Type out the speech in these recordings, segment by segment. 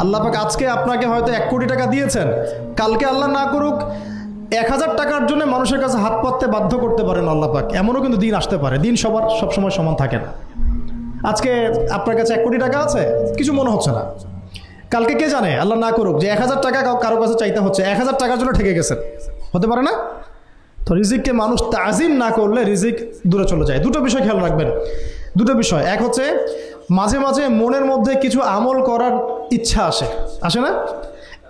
আল্লাহ পাক আজকে আপনাকে হয়তো 1 কোটি টাকা দিয়েছেন, কালকে আল্লাহ না করুক 1000 টাকার জন্য মানুষের কাছে হাত পাততে বাধ্য করতে পারেন আল্লাহ পাক। এমনও কিন্তু দিন আসতে পারে, দিন সবসময় সমান থাকে না। আজকে আপনার কাছে 1 কোটি টাকা আছে, কিছু মনে হচ্ছে না, কালকে কে জানে আল্লাহ না করুক যে 1000 টাকা কারো কাছে চাইতে হচ্ছে, 1000 টাকার জন্য ঠেকে গেছেন, হতে পারে না? তো রিজিককে মানুষ তাজিম না করলে রিজিক দূরে চলে যায়। দুটো বিষয় খেয়াল রাখবেন, দুটো বিষয়। এক হচ্ছে মাঝে মাঝে মনের মধ্যে কিছু আমল করার ইচ্ছা আসে না?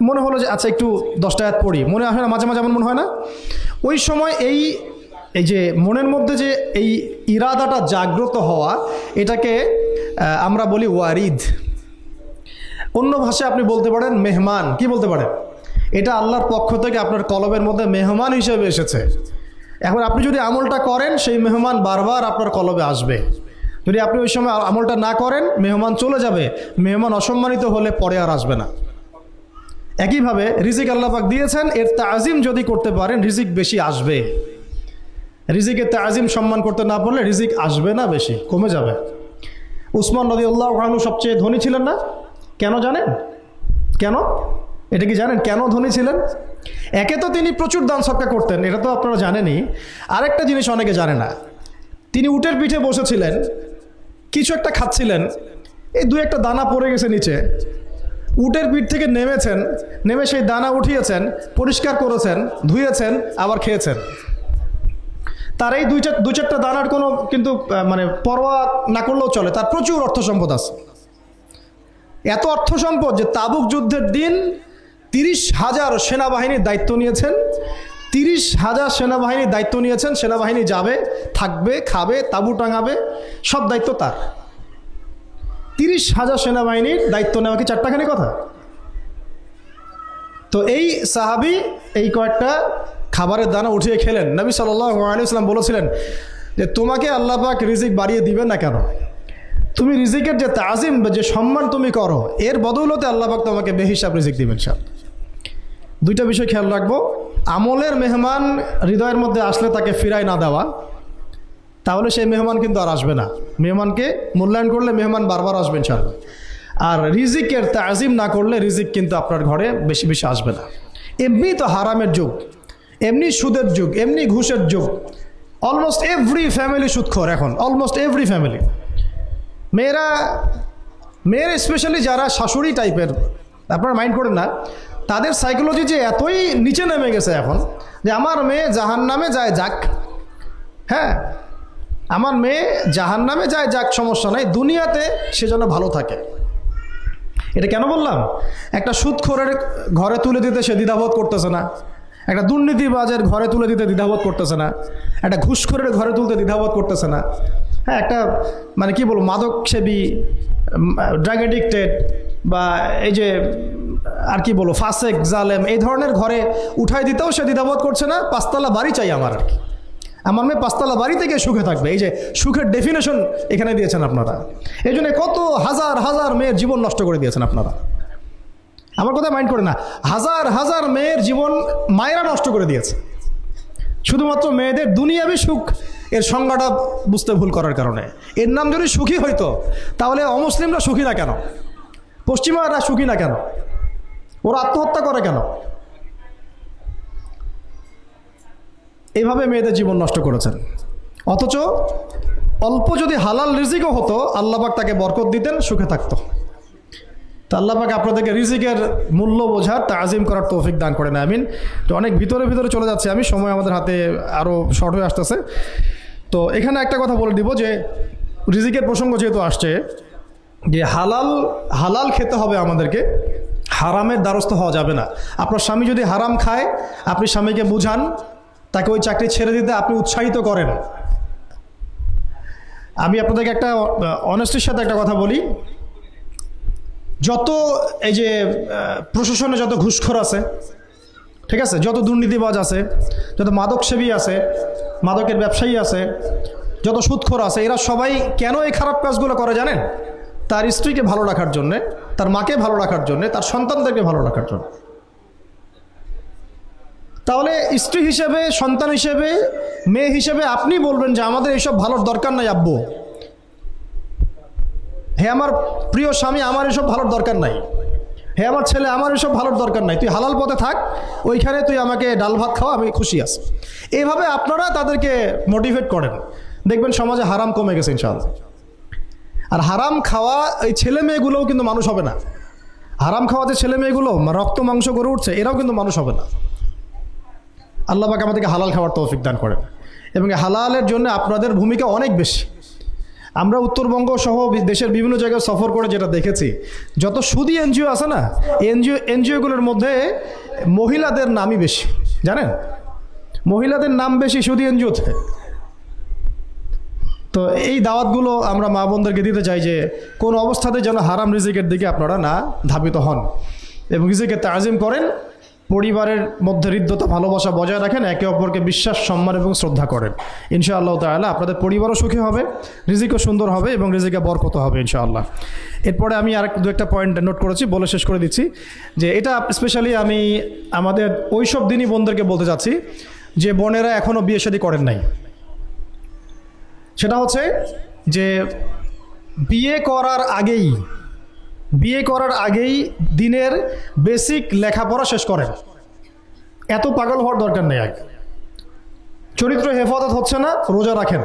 মনে হলো যে আচ্ছা একটু 10টা আয়াত পড়ি, মনে আসে না মাঝে মাঝে? এমন মনে হয় না? ওই সময় এই যে মনের মধ্যে যে এই ইরাদাটা জাগ্রত হওয়া, এটাকে আমরা বলি ওয়ারিদ। অন্য ভাষায় আপনি বলতে পারেন মেহমান। কি বলতে পারেন? এটা আল্লাহর পক্ষ থেকে আপনার কলবের মধ্যে মেহমান হিসেবে এসেছে। এখন আপনি যদি আমলটা করেন, সেই মেহমান বারবার আপনার কলবে আসবে। যদি আপনি ওই সময় আমলটা না করেন, মেহমান চলে যাবে, মেহমান অসম্মানিত হলে পরে আর আসবে না। একইভাবে রিজিক আল্লাহ পাক দিয়েছেন, এর তাজিম যদি করতে পারেন রিজিক বেশি আসবে। রিজিকের তাজিম সম্মান করতে না পারলে রিজিক আসবে না, বেশি কমে যাবে। উসমান রাদিয়াল্লাহু আনহু সবচেয়ে ধনী ছিলেন না? কেন জানেন? কেন? এটা কি জানেন কেন ধনী ছিলেন? একে তো তিনি প্রচুর দান সদকা করতেন, এটা তো আপনারা জানেনই। আরেকটা জিনিস অনেকে জানে না, তিনি উটের পিঠে বসেছিলেন, কিছু একটা খাচ্ছিলেন, এই 2-1টা দানা পড়ে গেছে নিচে, উটের পিঠ থেকে নেমেছেন, নেমে সেই দানা উঠিয়েছেন, পরিষ্কার করেছেন, ধুয়েছেন, আবার খেয়েছেন। তার এই 2-4টা দানার কোনো কিন্তু মানে পরোয়া না করলেও চলে, তার প্রচুর অর্থ সম্পদ আছে। এত অর্থ সম্পদ যে তাবুক যুদ্ধের দিন 30,000 সেনাবাহিনীর দায়িত্ব নিয়েছেন। 30,000 সেনাবাহিনীর দায়িত্ব নিয়েছেন। সেনাবাহিনী যাবে, থাকবে, খাবে, তাঁবু টাঙাবে, সব দায়িত্ব তার। 30,000 সেনাবাহিনীর দায়িত্ব নেওয়া কি চারটাখানি কথা? তো এই সাহাবী এই কয়েকটা খাবারের দানা উঠিয়ে খেলেন। নবী সাল্লাল্লাহু আলাইহি ওয়াসাল্লাম বলেছিলেন যে তোমাকে আল্লাহ পাক রিজিক বাড়িয়ে দিবেন না কেন? তুমি রিজিকের যে তাজিম, যে সম্মান তুমি করো, এর বদৌলতে আল্লাহ পাক তোমাকে বেহিসাব রিজিক দিবেন। সব দুইটা বিষয় খেয়াল রাখবো। আমলের মেহমান হৃদয়ের মধ্যে আসলে তাকে ফিরায় না দেওয়া, তাহলে সেই মেহমান কিন্তু আর আসবে না। মেহমানকে মূল্যায়ন করলে মেহমান বারবার আসবেন ইনশাআল্লাহ। আর রিজিকের তাজিম না করলে রিজিক কিন্তু আপনার ঘরে বেশি বেশি আসবে না। এমনি তো হারামের যুগ, এমনি সুদের যুগ, এমনি ঘুষের যুগ। অলমোস্ট এভরি ফ্যামিলি সুদখোর এখন, অলমোস্ট এভরি ফ্যামিলি। মেয়ের স্পেশালি যারা শাশুড়ি টাইপের, আপনারা মাইন্ড করেন না, তাদের সাইকোলজি যে এতই নিচে নেমে গেছে এখন যে আমার মেয়ে জাহান্নামে যায় যাক, হ্যাঁ আমার মেয়ে জাহান্নামে যায় যাক, সমস্যা নাই, দুনিয়াতে সে যেন ভালো থাকে। এটা কেন বললাম? একটা সুদখোরের ঘরে তুলে দিতে সে দ্বিধাবোধ করতেছে না, একটা দুর্নীতিবাজের ঘরে তুলে দিতে দ্বিধাবোধ করতেছে না, একটা ঘুষখোরের ঘরে তুলতে দ্বিধাবোধ করতেছে না, হ্যাঁ একটা মানে কি বলবো মাদকসেবী, ড্রাগ এডিক্টেড বা এই যে আর কি বলবো ফাসেক জালেম, এই ধরনের ঘরে উঠাই দিতেও সে দ্বিধাবোধ করছে না। 5তলা বাড়ি চাই আমার, আর কি আমার মেয়ে 5তলা বাড়ি থেকে সুখে থাকবে। এই যে সুখের ডেফিনেশন এখানে দিয়েছেন আপনারা। এই জন্য কত হাজার হাজার মেয়ের জীবন নষ্ট করে দিয়েছেন আপনারা। আমার কথা মাইন্ড করে না, হাজার হাজার মেয়ের জীবন মায়েরা নষ্ট করে দিয়েছে, শুধুমাত্র মেয়েদের দুনিয়াবি সুখ এর সংজ্ঞাটা বুঝতে ভুল করার কারণে। এর নাম যদি সুখী হইতো তাহলে অমুসলিমরা সুখী না কেন? পশ্চিমারা সুখী না কেন? ওরা আত্মহত্যা করে কেন? এইভাবে মেয়েদের জীবন নষ্ট করেছেন। অথচ অল্প যদি হালাল রিজিকও হতো, আল্লাহ পাক তাকে বরকত দিতেন, সুখে থাকতো। তা আল্লাহ পাক আপনাদেরকে রিজিকের মূল্য বোঝার, তাজিম করার তৌফিক দান করেন, আমিন। তো অনেক ভিতরে চলে যাচ্ছে আমি, সময় আমাদের হাতে আরও শর্ট হয়ে আসতেছে। তো এখানে একটা কথা বলে দিব যে রিজিকের প্রসঙ্গ যেহেতু আসছে, যে হালাল খেতে হবে আমাদেরকে, হারামের দ্বারস্থ হওয়া যাবে না। আপনার স্বামী যদি হারাম খায়, আপনি স্বামীকে বুঝান, তাকে ওই চাকরি ছেড়ে দিতে আপনি উৎসাহিত করেন। আমি আপনাদেরকে একটা অনেস্টির সাথে একটা কথা বলি, যত এই যে প্রশাসনে যত ঘুষখোর আছে, ঠিক আছে, যত দুর্নীতিবাজ আছে, যত মাদকসেবী আছে, মাদকের ব্যবসায়ী আছে, যত সুদখোর আছে, এরা সবাই কেন এই খারাপ কাজগুলো করে জানেন? তার স্ত্রীকে ভালো রাখার জন্যে, তার মাকে ভালো রাখার জন্যে, তার সন্তানদেরকে ভালো রাখার জন্য। তাহলে স্ত্রী হিসেবে, সন্তান হিসেবে, মেয়ে হিসেবে আপনি বলবেন যে আমাদের এইসব ভালোর দরকার নাই আব্বু, হে আমার প্রিয় স্বামী, আমার এসব ভালোর দরকার নাই। হে আমার ছেলে, আমার এসব ভালোর দরকার নাই, তুই হালাল পথে থাক, ওইখানে তুই আমাকে ডাল ভাত খাওয়া, আমি খুশি আছি। এইভাবে আপনারা তাদেরকে মোটিভেট করেন, দেখবেন সমাজে হারাম কমে গেছে ইনশাআল্লাহ। আর হারাম খাওয়া এই ছেলে মেয়েগুলোও কিন্তু মানুষ হবে না। হারাম খাওয়া যে ছেলে মেয়েগুলো রক্ত মাংস করে উঠছে, এরাও কিন্তু মানুষ হবে না। আল্লাহ পাক আমাদেরকে হালাল খাওয়ার তৌফিক দান করেন, এবং হালালের জন্য আপনাদের ভূমিকা অনেক বেশি। আমরা উত্তরবঙ্গ সহ দেশের বিভিন্ন জায়গায় সফর করে যেটা দেখেছি, যত সুদী এনজিও আছে না, এনজিওগুলোর মধ্যে মহিলাদের নামই বেশি, জানেন? মহিলাদের নাম বেশি সুদী এনজিওতে। তো এই দাওয়াতগুলো আমরা মা বোনদেরকে দিতে চাই যে কোন অবস্থাতে যেন হারাম রিজিকের দিকে আপনারা না ধাবিত হন, এবং রিজিকে তাজিম করেন, পরিবারের মধ্যে হৃদ্যতা ভালোবাসা বজায় রাখেন, একে অপরকে বিশ্বাস সম্মান এবং শ্রদ্ধা করেন। ইনশাআল্লাহ তাআলা আপনাদের পরিবারও সুখী হবে, রিজিকও সুন্দর হবে, এবং রিজিকে বরকত হবে ইনশাআল্লাহ। এরপরে আমি আর দু একটা পয়েন্ট নোট করেছি, বলে শেষ করে দিচ্ছি যে এটা স্পেশালি আমি আমাদের ওইসব দিনই বোনদেরকে বলতে চাচ্ছি যে বোনেরা এখনও বিয়ে শাদী করেন নাই। সেটা হচ্ছে যে বিয়ে করার আগেই দিনের বেসিক লেখাপড়া শেষ করেন। এত পাগল হওয়ার দরকার নেই। চরিত্র হেফাজত হচ্ছে না, রোজা রাখেন।